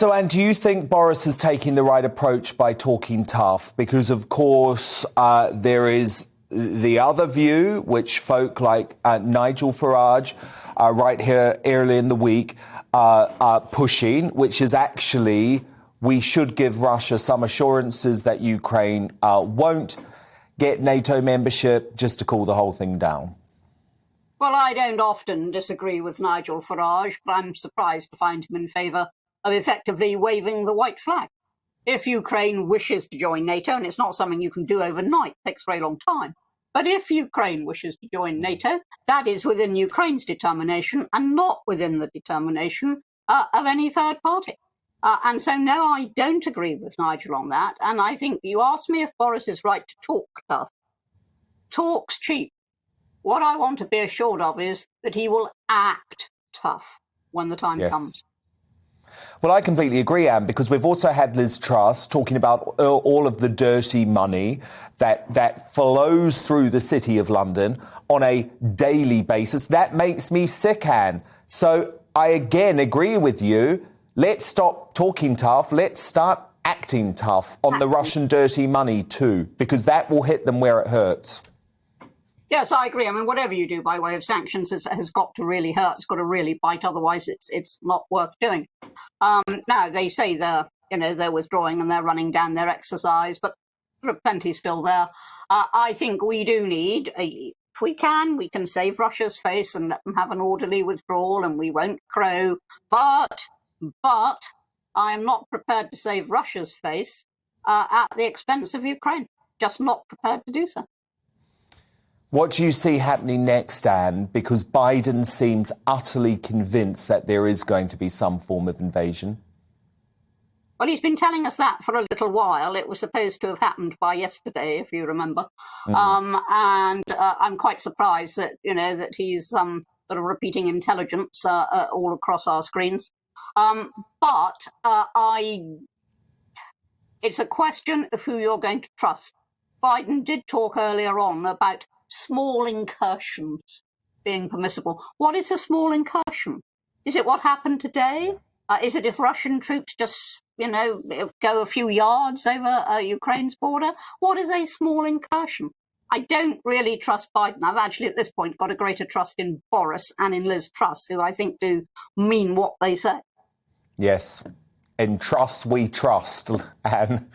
So, Anne, do you think Boris is taking the right approach by talking tough? Because, of course, there is the other view, which folk like Nigel Farage, right here early in the week, are pushing, which is actually we should give Russia some assurances that Ukraine won't get NATO membership, just to cool the whole thing down. Well, I don't often disagree with Nigel Farage, but I'm surprised to find him in favour of effectively waving the white flag. If Ukraine wishes to join NATO, and it's not something you can do overnight, it takes a very long time, but if Ukraine wishes to join NATO, that is within Ukraine's determination and not within the determination of any third party. And so, no, I don't agree with Nigel on that. And I think you asked me if Boris is right to talk tough. Talk's cheap. What I want to be assured of is that he will act tough when the time comes. Well, I completely agree, Anne, because we've also had Liz Truss talking about all of the dirty money that flows through the City of London on a daily basis. That makes me sick, Anne. So I again agree with you. Let's stop talking tough. Let's start acting tough on the Russian dirty money too, because that will hit them where it hurts. Yes, I agree. I mean, whatever you do by way of sanctions has got to really hurt. It's got to really bite. Otherwise, it's not worth doing. Now, they say they're withdrawing and they're running down their exercise, but there are plenty still there. I think we do need, if we can save Russia's face and let them have an orderly withdrawal and we won't crow. But I am not prepared to save Russia's face at the expense of Ukraine. Just not prepared to do so. What do you see happening next, Anne? Because Biden seems utterly convinced that there is going to be some form of invasion. Well, he's been telling us that for a little while. It was supposed to have happened by yesterday, if you remember. And I'm quite surprised that, that he's sort of repeating intelligence all across our screens. It's a question of who you're going to trust. Biden did talk earlier on about small incursions being permissible. What is a small incursion? Is it what happened today? Is it if Russian troops just, go a few yards over Ukraine's border? What is a small incursion? I don't really trust Biden. I've actually at this point got a greater trust in Boris and in Liz Truss, who I think do mean what they say. Yes. In trust we trust, Anne.